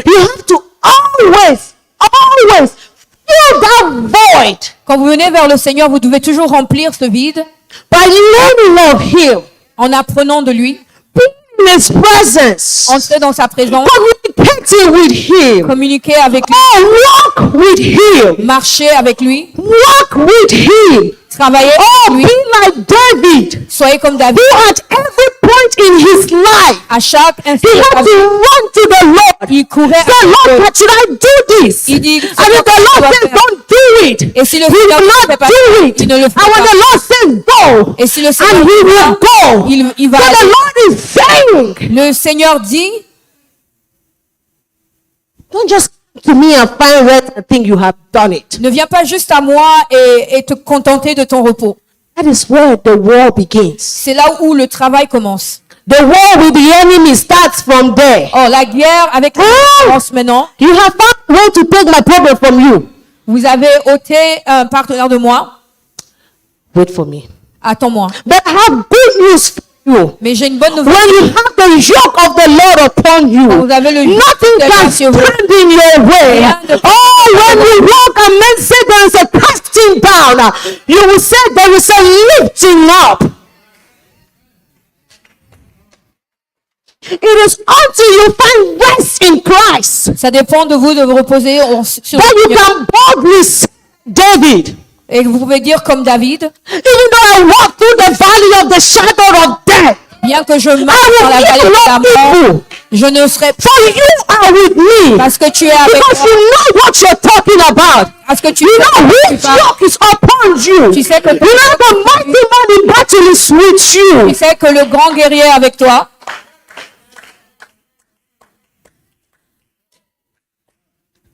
you have to always fill that void Quand vous venez vers le Seigneur, vous devez toujours remplir ce vide by learning of him, en apprenant de lui, being in his presence, entrer dans sa présence, communicating with him. communiquer avec lui, Oh, walk with him. marcher avec lui, Walk with him. travailler Oh, avec be lui. like David, Soyez comme David. who at every point in his life, À chaque instant, he had to run to the Lord. il courait Say, à Lord, Dieu. what should I do this? Il dit, And if the Lord says, don't do it, Et si le he Seigneur will ne not fait pas, do it. il ne le And fait when pas. the Lord says go, Et si le Seigneur and he dit will pas, go. il va So the aller. Lord is saying, Le Seigneur dit, don't just come to me and find rest and think you have done it. ne viens pas juste à moi et te contenter de ton repos. That is where the war begins. C'est là où le travail commence. The war with the enemy starts from there. Oh, la guerre avec la Ah! commence maintenant. You have found a way to take my problem from you. Vous avez ôté un partenaire de moi. Wait for me. Attends-moi. But I have good news for you. Mais j'ai une bonne nouvelle. When you have the yoke of the Lord upon you, Vous avez le joug nothing de can Dieu sur vous. stand in your way. Rien ne peut Oh, when you walk and men say there is a casting down, you will say there is a lifting up. It is until you find rest in Christ Ça dépend de vous de vous reposer sur that le you Seigneur. can boldly say, David, Et vous pouvez dire comme David, even though I walk through the valley of the shadow of death, bien que je marche I dans la will vallée fear de la no mort, evil, je ne serai pas for you are with me. parce que tu es avec Because moi, you know what you're talking about. parce que tu You know sais which yoke is upon you. Tu sais que- You know the mighty man in battle is with you. tu sais que le grand guerrier est avec toi.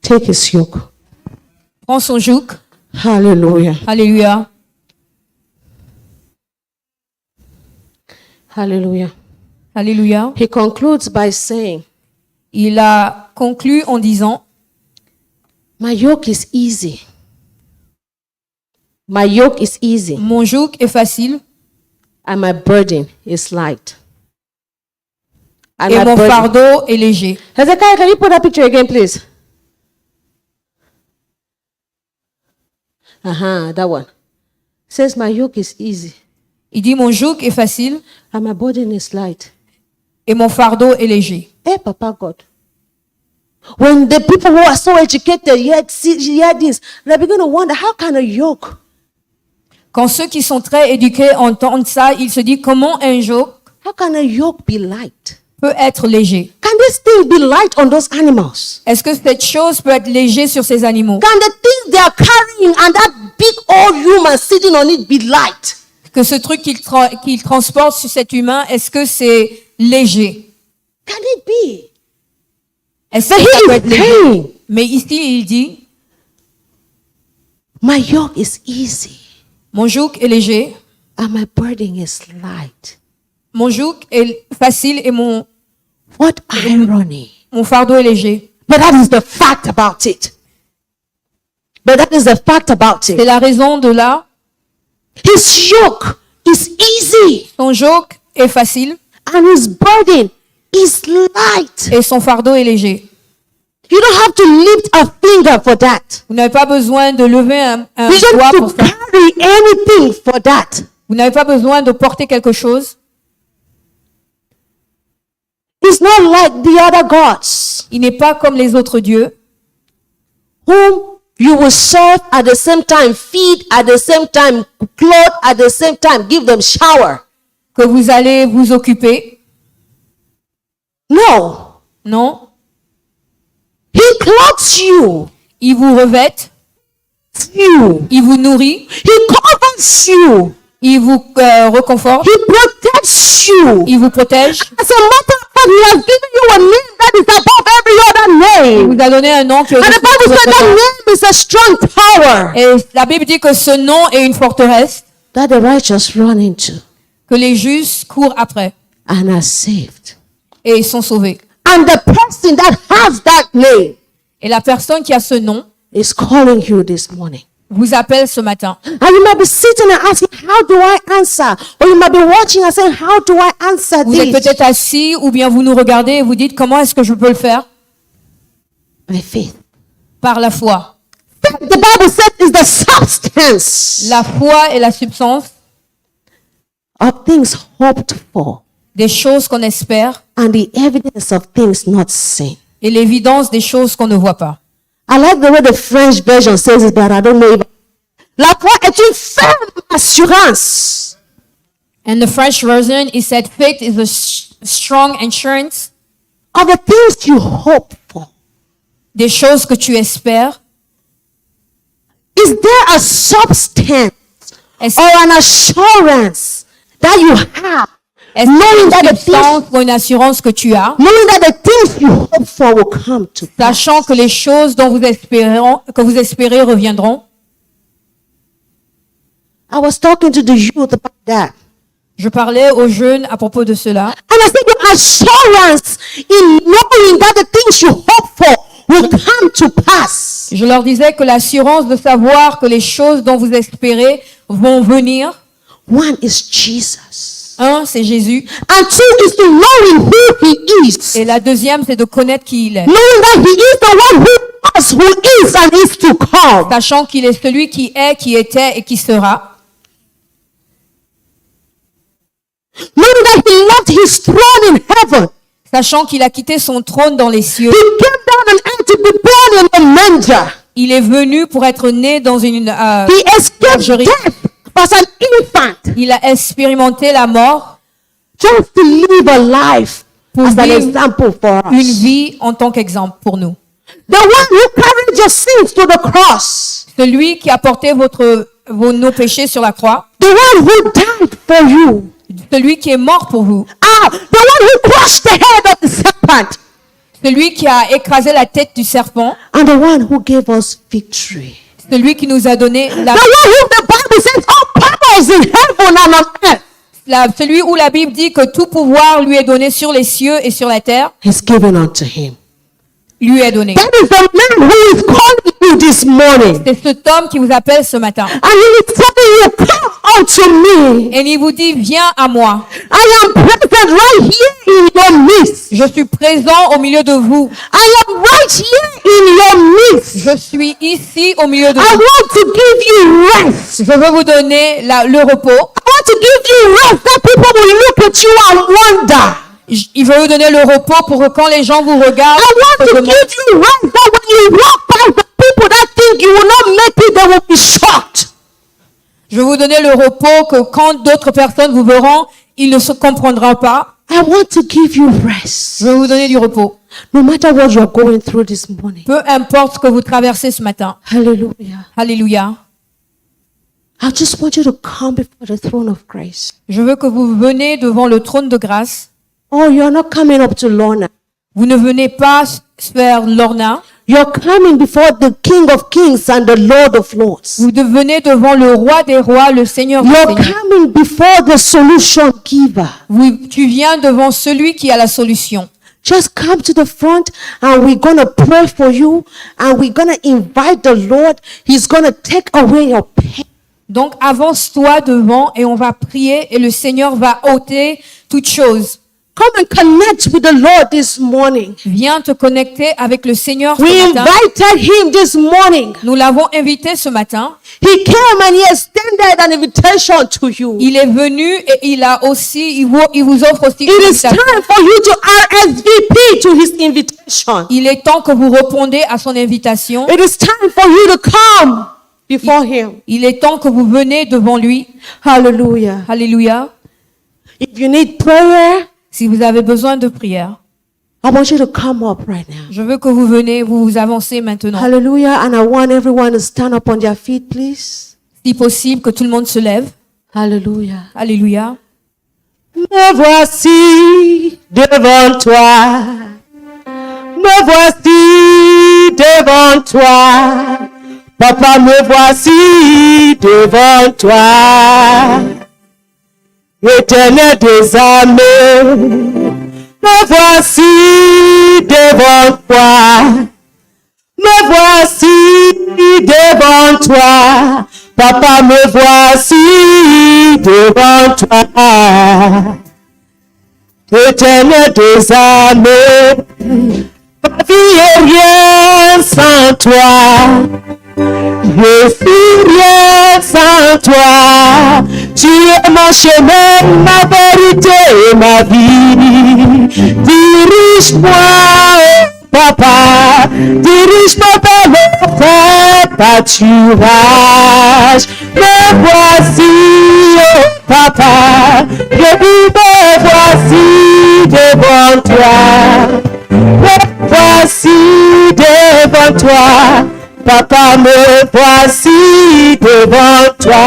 Take his yoke. Prends son joug. Hallelujah. Alléluia. Hallelujah. Alléluia. He concludes by saying, Il a conclu en disant, my yoke is easy. My yoke is easy mon joug est facile and my burden is light. And et my mon burden- fardeau est léger. Hezekiah, can you put that picture again, please? That one. Says, my yoke is easy. Il dit, mon joug est facile and my burden is light. et mon fardeau est léger. Hey, Papa God. When the people who are so educated hear this, they begin to wonder, how can a yoke? Quand ceux qui sont très éduqués entendent ça, ils se disent comment un joug How can a yoke be light? peut être léger. Can this thing be light on those animals? Est-ce que cette chose peut être léger sur ces animaux? Can the thing they are carrying and that big old human sitting on it be light? Que ce truc qu'il transporte sur cet humain, est-ce que c'est léger? Can it be? Est-ce But que ça peut he être is léger? saying, Mais ici, il dit, my yoke is easy mon joug est léger, and my burden is light. mon joug est facile et mon What irony. fardeau est léger. But that is the fact about it. But that is the fact about C'est it. la raison de là. His yoke is easy Son joug est facile and his burden is light. et son fardeau est léger. You don't have to lift a finger for that. Vous n'avez pas besoin de lever un You don't doigt have pour to ça. carry anything for that. Vous n'avez pas besoin de porter quelque chose. It's not like the other gods Il n'est pas comme les autres dieux whom you will serve at the same time, feed at the same time, clothe at the same time, give them shower. que vous allez vous occuper. No. Non. He clothes you. Il vous revête, il vous nourrit, He covers you. il vous reconforte, He protects you. il vous protège. As a matter of fact, he has given you a name that is above every other Il name. vous a donné un nom qui est And the au-dessus de Bible tout said autre that nom. name is a strong tower Et la Bible dit que ce nom est une forteresse that the righteous run into que les justes courent après and are saved. et ils sont sauvés. And the person that has that name Et la personne qui a ce nom is calling you this morning. vous appelle ce matin. And you might be sitting and asking, how do I answer? Or you might be watching and saying, how do I answer Vous êtes this? peut-être assis ou bien vous nous regardez et vous dites comment est-ce que je peux le faire? By faith. Par la foi. The Bible said is the substance La foi est la substance of things hoped for des choses qu'on espère and the evidence of things not seen. et l'évidence des choses qu'on ne voit pas. I like the way the French version says it, but I don't know if... La foi est une ferme assurance In the French version, it said faith is a strong assurance of the things you hope for. des choses que tu espères. Is there a substance Est-ce or an assurance that you have, est-ce knowing that qu'il y a the une things, substance ou une assurance que tu as, knowing that the things you hope for will come to pass? sachant que les choses dont que vous espérez reviendront? I was talking to the youth about that. Je parlais aux jeunes à propos de cela. And I said the assurance in knowing that the things you hope for will come to pass. Je leur disais que l'assurance de savoir que les choses dont vous espérez vont venir, One is Jesus. un, c'est Jésus, And two is to knowing who he is. et la deuxième, c'est de connaître qui il est, Knowing that he is the one who was, who is, and is to come. sachant qu'il est celui qui est, qui était et qui sera, Knowing that he left his throne in heaven. sachant qu'il a quitté son trône dans les cieux. He came down on earth to be born in a manger. Il est venu pour être né dans une... He escaped Bergerie. death as an infant. il a expérimenté la mort, Just to live a life Pour as an vivre example for une us. vie en tant qu'exemple pour nous. The one who carried your sins to the cross. Celui qui a porté nos péchés sur la croix, The one who died for you. celui qui est mort pour vous, Ah, the one who crushed the head of the serpent. celui qui a écrasé la tête du serpent, And the one who gave us victory. celui qui nous a donné The one whom the Bible says all power is in heaven and on earth celui où la Bible dit que tout pouvoir lui est donné sur les cieux et sur la terre, is given unto him. lui est donné. That is the man who is calling you this morning. C'est cet homme qui vous appelle ce matin. And he is telling you, come unto me. Et il vous dit, viens à moi. I am present right here in your midst. Je suis présent au milieu de vous. I am right here in your midst. Je suis ici au milieu de I vous. want to give you rest. Je veux vous donner le repos. I want to give you rest that people will look at you and wonder. Il veut vous donner le repos pour que quand les gens vous regardent, I want se to demandent- give you rest that when you walk past the people that think you will not make it, they will be shocked. je vais vous donner le repos que quand d'autres personnes vous verront, ils ne se comprendront pas. I want to give you rest. Je vais vous donner du repos. No matter what you're going through this morning. Peu importe ce que vous traversez ce matin. Hallelujah. Alléluia. I just want you to come before the throne of grace. Je veux que vous venez devant le trône de grâce. Oh, you're not coming up to Lorna. Vous ne venez pas vers Lorna. You're coming before the King of Kings and the Lord of Lords. Vous venez devant le roi des rois, le Seigneur des You're seigneurs. coming before the solution giver. Tu viens devant celui qui a la solution. Just come to the front and we're going to pray for you and we're going to invite the Lord. He's going to take away your pain. Donc avance-toi devant et on va prier et le Seigneur va ôter toutes choses. Come and connect with the Lord this morning. Viens te connecter avec le Seigneur We ce matin. invited him this morning. Nous l'avons invité ce matin. He came and he extended an invitation to you. Il est venu et il vous offre aussi It une is invitation. time for you to RSVP to his invitation. Il est temps que vous répondez à son invitation. It is time for you to come before him. Il est temps que vous venez devant lui. Hallelujah. Alléluia. If you need prayer, Si vous avez besoin de prière, I want you to come up right now. je veux que vous venez, vous avancez maintenant. Hallelujah. And I want everyone to stand up on their feet, please. Si possible, que tout le monde se lève. Hallelujah. Alléluia. Me voici devant toi. Me voici devant toi. Papa, me voici devant toi. Éternel des armées, me voici devant toi. Me voici devant toi. Papa, me voici devant toi. Éternel des armées, ma vie est rien sans toi. Je suis rien sans toi. Tu es mon chemin, ma vérité et ma vie. Dirige-moi, oh papa, dirige-moi vers le pâturage. Me voici, oh papa, me voici devant toi. Me voici devant toi. Papa, me voici devant toi.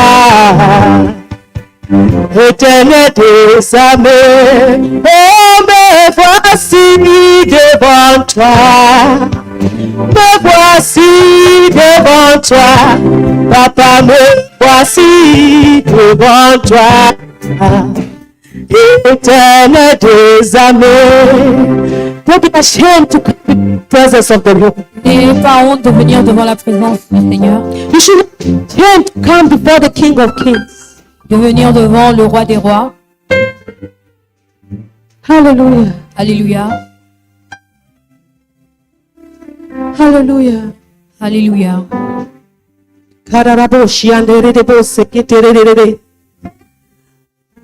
Éternel des armées, oh, me voici devant toi. Me voici devant toi. Papa, me voici devant toi. Éternel des armées, don't be ashamed to come in the presence of the Lord. N'ayez pas honte de venir devant la présence du Seigneur, You should not shame to come before the King of Kings. de venir devant le roi des rois. Hallelujah. Alléluia. Hallelujah. Alléluia. Kararaboshi anderebo seketerere.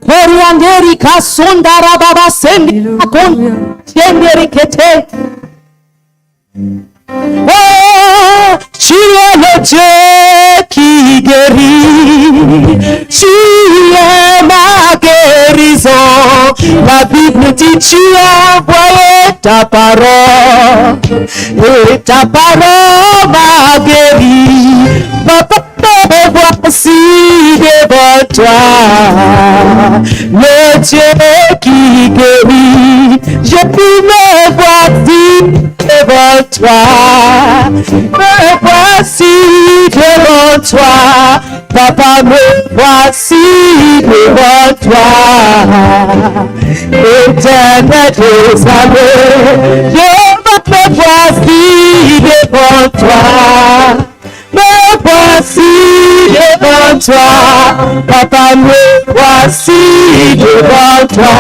Korianderi kasondara baba sendi akon tienderi kete. Oh, tu es le Dieu qui guérit. Tu es ma guérison. La Bible dit tu as envoyé ta parole. Et ta parole m'a guéri. Papa, me voici devant toi. Le Dieu qui guérit. Je puis me voici devant toi. Me voici devant toi. Papa, me voici devant toi. Éternel des armées, je me voici toi, papa, me voici devant toi,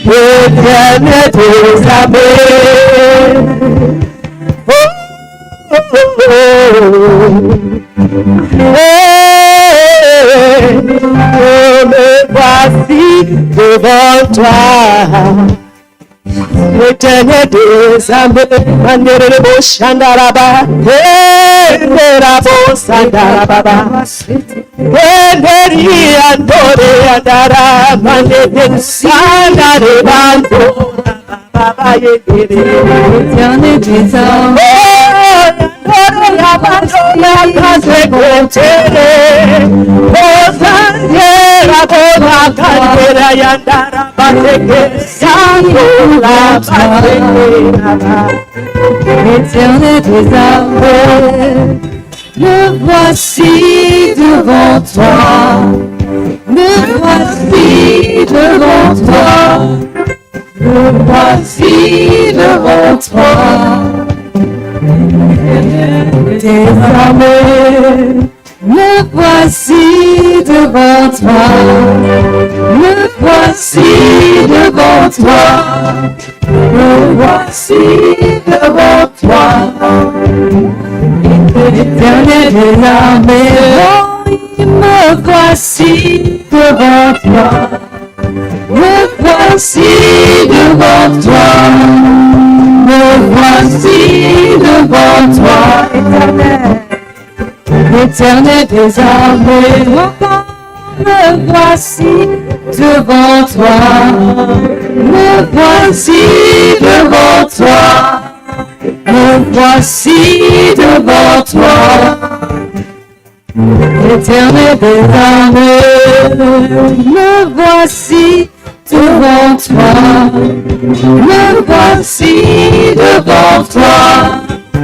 Éternel des armées. Me voici devant toi, Éternel des armées. Manderebo Shandaraba, Nerabo Sandarababa, Neri Andore Andara, Manderebo Sandarebando, Baba Éternel des armées. Éternel des armées, me voici devant toi, me voici devant toi, me voici devant toi. Des armées, me voici devant toi, me voici devant toi, me voici devant toi. Éternel des armées, me voici devant toi, me voici devant toi. Me voici devant toi, Éternel, Éternel des armées. Me voici devant toi, me voici devant toi, me voici devant toi. Éternel des armées, me voici devant toi, me voici devant toi,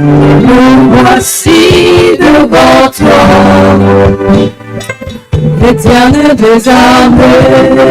me voici devant toi, Éternel des armées.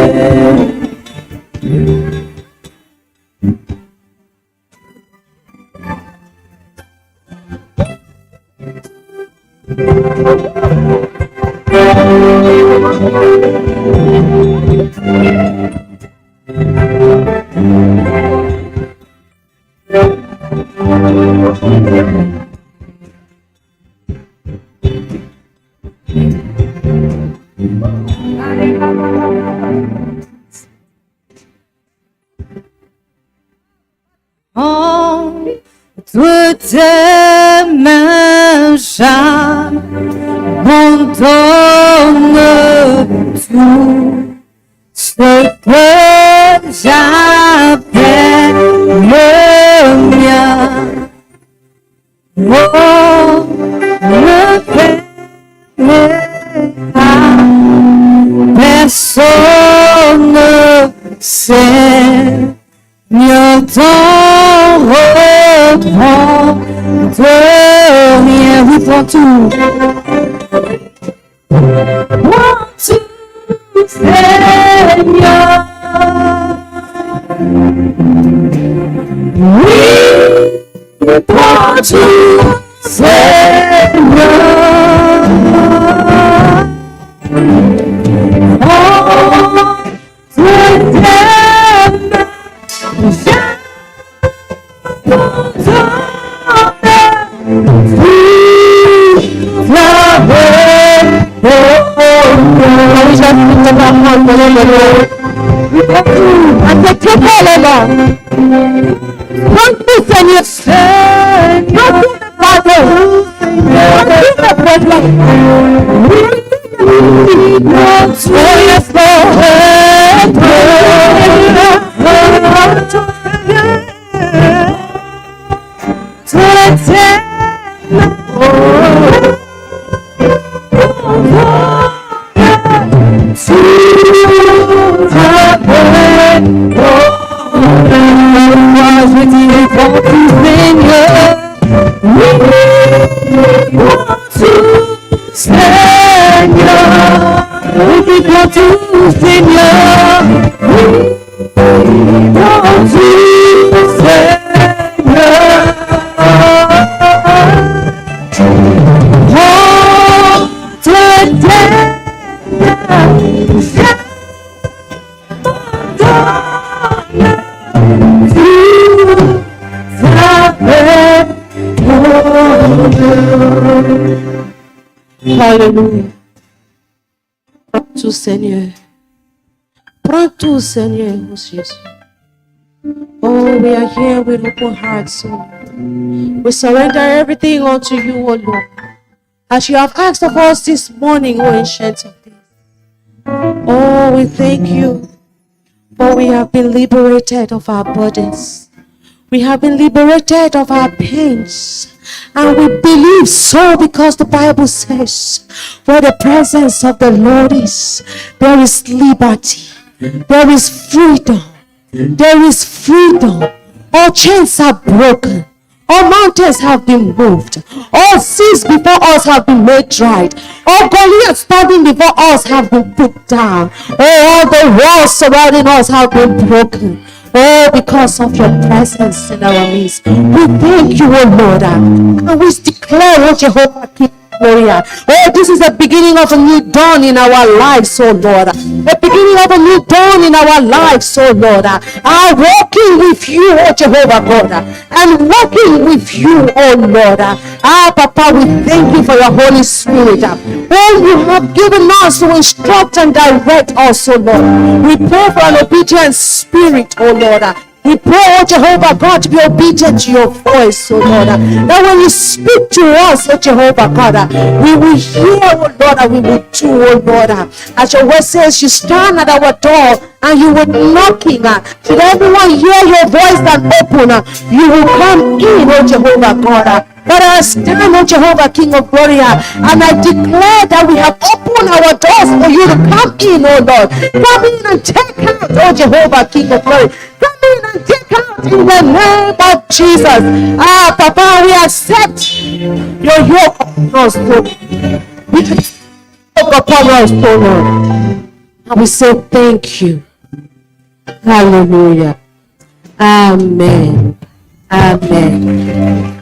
Entre tes mains j'abandonne tout ce que j'avais le mien. Oh, ne permets pas, personne ne sait. Mieux t'en reprend de rien, oui, prends tout. Prends tout, Seigneur. Oui, prends tout, Seigneur. Avec tout là-bas. Prends tout, Seigneur. Prends tout le pardon. Prends tout le problème. Prends tout l'espoir. Je dis prends tout, Seigneur. Oui, prends tout, Seigneur. Oui, prends tout, Seigneur. Oui, prends tout, Seigneur. Prends Hallelujah. Prends tout, Seigneur. Prends tout, Seigneur, oh Jésus. Oh, we are here with open hearts, oh Lord. We surrender everything unto you, oh Lord. As you have asked of us this morning, oh Ancient of Days. Oh, we thank you, for we have been liberated of our burdens. We have been liberated of our pains. And we believe so because the Bible says, where the presence of the Lord is, there is liberty. There is freedom. There is freedom. All chains are broken. All mountains have been moved. All seas before us have been made dry. All Goliaths standing before us have been put down. All the walls surrounding us have been broken. Oh, because of your presence in our midst. We thank you, oh Lord. And we declare, oh Jehovah, King Gloria. Oh, this is the beginning of a new dawn in our lives, oh Lord. The beginning of a new dawn in our lives, oh Lord. Walking with you, oh Jehovah God. And walking with you, oh Lord. Papa, we thank you for your Holy Spirit. Oh, you have given us to instruct and direct us, oh Lord. We pray for an obedient spirit, oh Lord. We pray, oh Jehovah God, to be obedient to your voice, oh Lord. That when you speak to us, oh Jehovah God, we will hear, oh Lord, and we will do, oh Lord. As your word says, you stand at our door and you will knocking. Should everyone hear your voice and open, you will come in, oh Jehovah God. But I stand, oh Jehovah, King of Glory, and I declare that we have opened our doors for you to come in, oh Lord. Come in and take out, oh Jehovah, King of Glory. Come in and take out in the name of Jesus. Papa, we accept your yoke upon us, Lord. We yoke upon us, oh Lord. And we say thank you. Hallelujah. Amen. Amen.